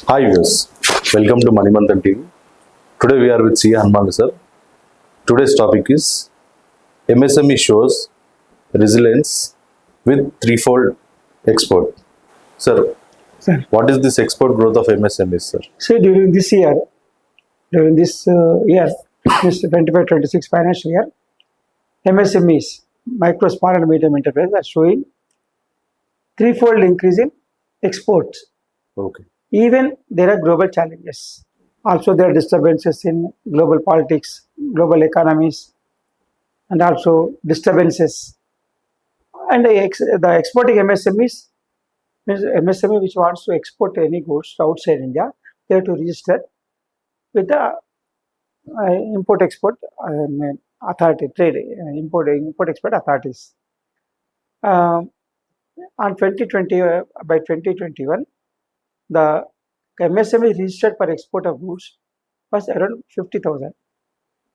Hi viewers, welcome to Manimantan TV. Today we are with C. Hanuman sir. Today's topic is MSME shows resilience with threefold export. Sir, Sir, what is this export growth of MSMEs, sir? so during this year, this 25-26 financial year, MSMEs, micro, small and medium enterprises are showing threefold increase in exports. Okay. Even there are global challenges. Also, there are disturbances in global politics, global economies, and also disturbances. And the exporting MSMEs, means MSME which wants to export any goods outside India, they have to register with the import export authority, trade import export authorities. On 2020, by 2021, the MSME registered for export of goods was around 50,000.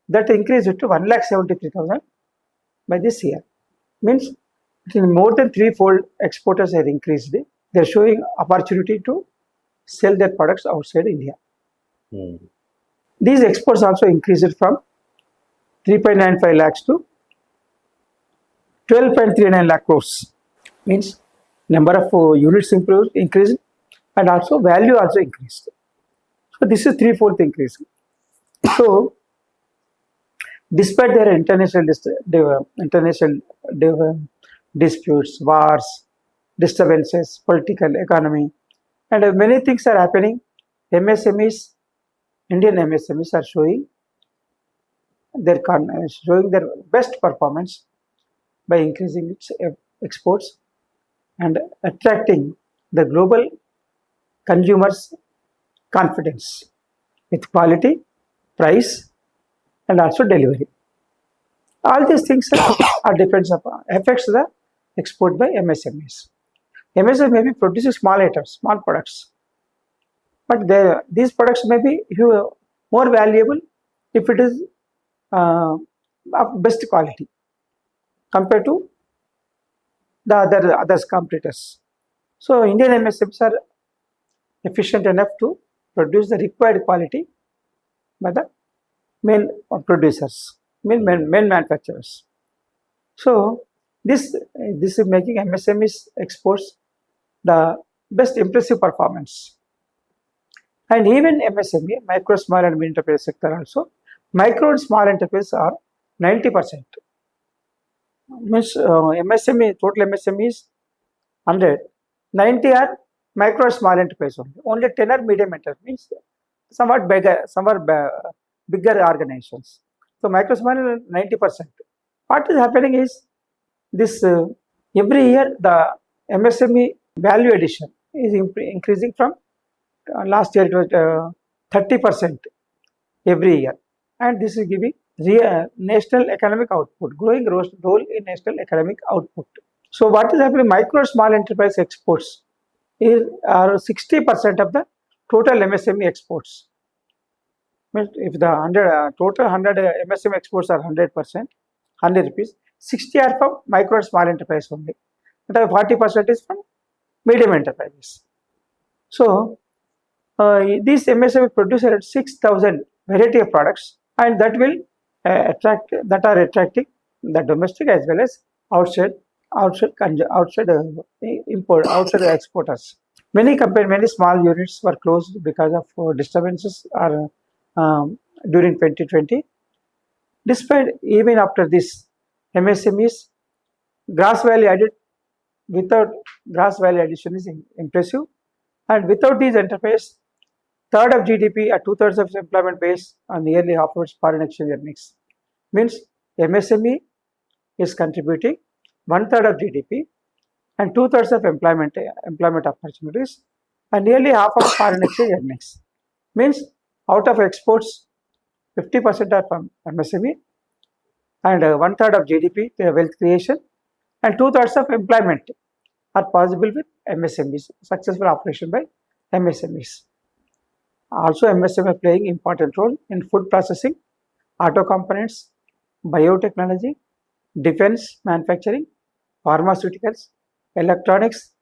That increased to 1,73,000 by this year. Means more than threefold exporters are increased. They are showing opportunity to sell their products outside India. These exports also increased from 3.95 lakhs to 12.39 lakh crores. Means number of units increased and also value also increased. So this is threefold increase. So despite their international disputes, wars, disturbances, political economy, and many things are happening, MSMEs, Indian MSMEs are showing their best performance by increasing its exports and attracting the global consumers' confidence with quality, price, and also delivery. All these things are depends upon affects the export by MSMEs. MSME may be producing small items, small products, but these products may be more valuable if it is of best quality compared to the others competitors. So Indian MSMEs are efficient enough to produce the required quality by the main producers, main manufacturers. So this is making MSMEs exports the best impressive performance. And even MSME, micro, small and medium enterprise sector also, micro and small enterprise are 90%. Means MSME, total MSME is 100. 90 are micro and small enterprise only. Only 10 are medium enterprise, means somewhat bigger organizations. So micro small is 90%. What is happening is this every year the MSME value addition is increasing from last year it was 30% every year, and this is giving national economic output, growing role in national economic output. So what is happening? Micro small enterprise exports are 60% of the total MSME exports. Means if the total 100 MSME exports are 100%, 100 rupees, 60 are from micro and small enterprise only. And 40% is from medium enterprises. So these MSME produce around 6,000 variety of products, and that will attracting the domestic as well as outside exporters. Many small units were closed because of disturbances or during 2020. Despite even after this, MSMEs gross value added without gross value addition is impressive, and without these enterprise, third of GDP or two-thirds of employment base on nearly half of its foreign exchange earnings. Means MSME is contributing one-third of GDP and two-thirds of employment opportunities and nearly half of foreign exchange earnings. Means out of exports, 50% are from MSME and one-third of GDP wealth creation and two-thirds of employment are possible with MSMEs, successful operation by MSMEs. Also, MSME are playing important role in food processing, auto components, biotechnology, defense manufacturing, pharmaceuticals, electronics,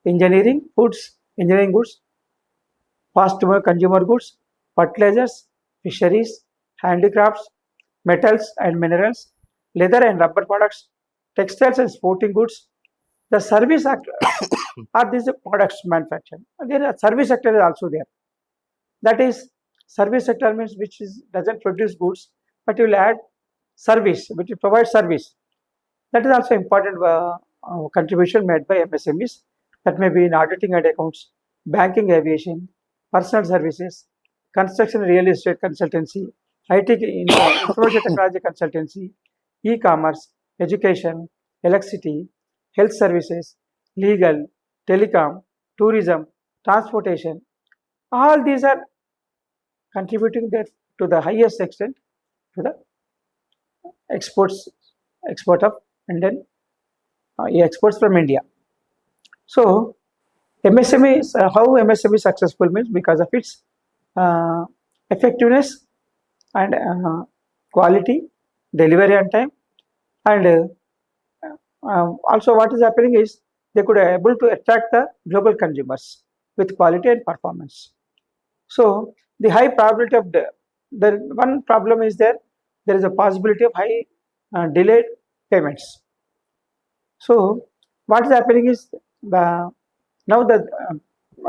engineering goods, fast-moving consumer goods, fertilizers, fisheries, handicrafts, metals and minerals, leather and rubber products, textiles and sporting goods. The service sector are these products manufactured. And there are service sector is also there. That is, service sector means which is doesn't produce goods, but you will add service, which will provide service. That is also important contribution made by MSMEs. That may be in auditing and accounts, banking, aviation, personal services, construction, real estate consultancy, IT, information technology consultancy, e-commerce, education, electricity, health services, legal, telecom, tourism, transportation. All these are contributing there to the highest extent to the export of Indian exports from India. So MSME is how MSME is successful means because of its effectiveness and quality, delivery on time, and also what is happening is they could able to attract the global consumers with quality and performance. So the high probability of the one problem is there is a possibility of high delayed payments. So what is happening is the now the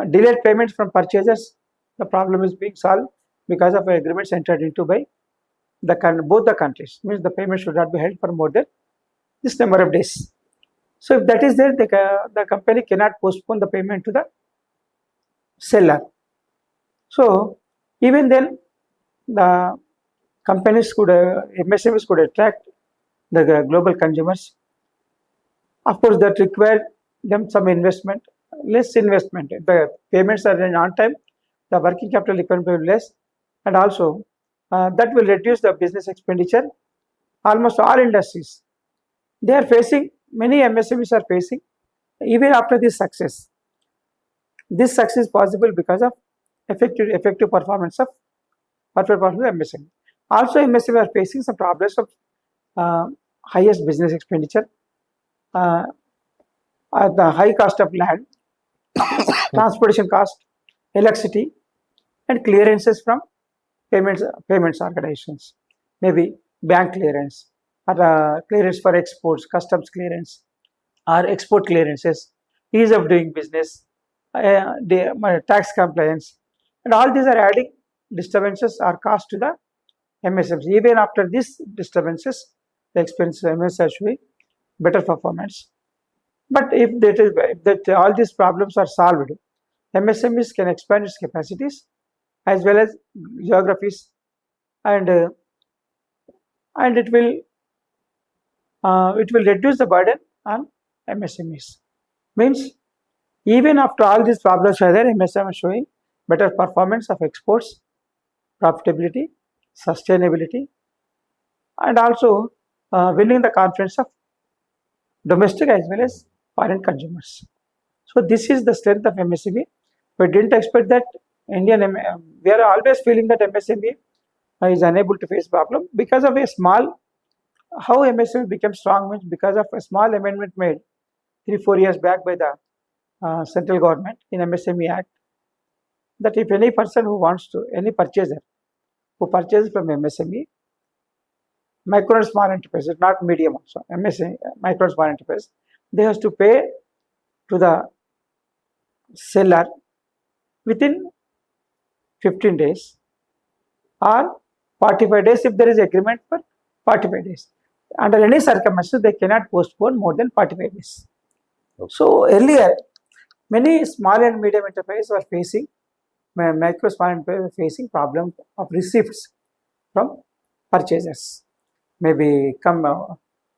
delayed payments from purchasers, the problem is being solved because of agreements entered into by both the countries. Means the payment should not be held for more than this number of days. So if that is there, the company cannot postpone the payment to the seller. So even then, the companies could, MSMEs could attract the global consumers. Of course, that required them some investment, less investment. If the payments are on time, the working capital requirement will be less, and also that will reduce the business expenditure. Almost all industries, they are facing, many MSMEs are facing, even after this success. This success is possible because of effective performance of MSME. Also, MSME are facing some problems of highest business expenditure, the high cost of land, transportation cost, electricity, and clearances from payments organizations, maybe bank clearance, or clearance for exports, customs clearance, or export clearances, ease of doing business, tax compliance, and all these are adding disturbances or cost to the MSMEs. Even after these disturbances, the expense MSMEs are showing better performance. But if all these problems are solved, MSMEs can expand its capacities as well as geographies, and it will reduce the burden on MSMEs. Means even after all these problems are there, MSMEs are showing better performance of exports, profitability, sustainability, and also winning the confidence of domestic as well as foreign consumers. So this is the strength of MSME. We didn't expect that we are always feeling that MSME is unable to face problem because of a small. How MSME became strong means because of a small amendment made 3-4 years back by the central government in MSME Act, that if any person who wants to, any purchaser who purchases from MSME, micro and small enterprises, not medium also, MSME, micro and small enterprise, they have to pay to the seller within 15 days or 45 days if there is agreement for 45 days. Under any circumstances, they cannot postpone more than 45 days. Okay. So earlier, many small and medium enterprises were facing, micro small enterprises were facing problem of receipts from purchasers. Maybe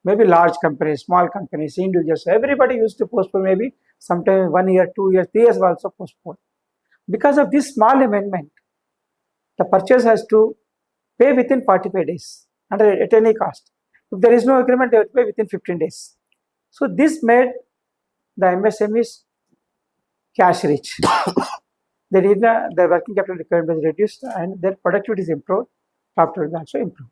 large companies, small companies, individuals, everybody used to postpone maybe sometimes 1 year, 2 years, 3 years also postpone. Because of this small amendment, the purchaser has to pay within 45 days at any cost. If there is no agreement, they will pay within 15 days. So this made the MSMEs cash rich. The working capital requirement is reduced and their productivity is improved, profitability is also improved.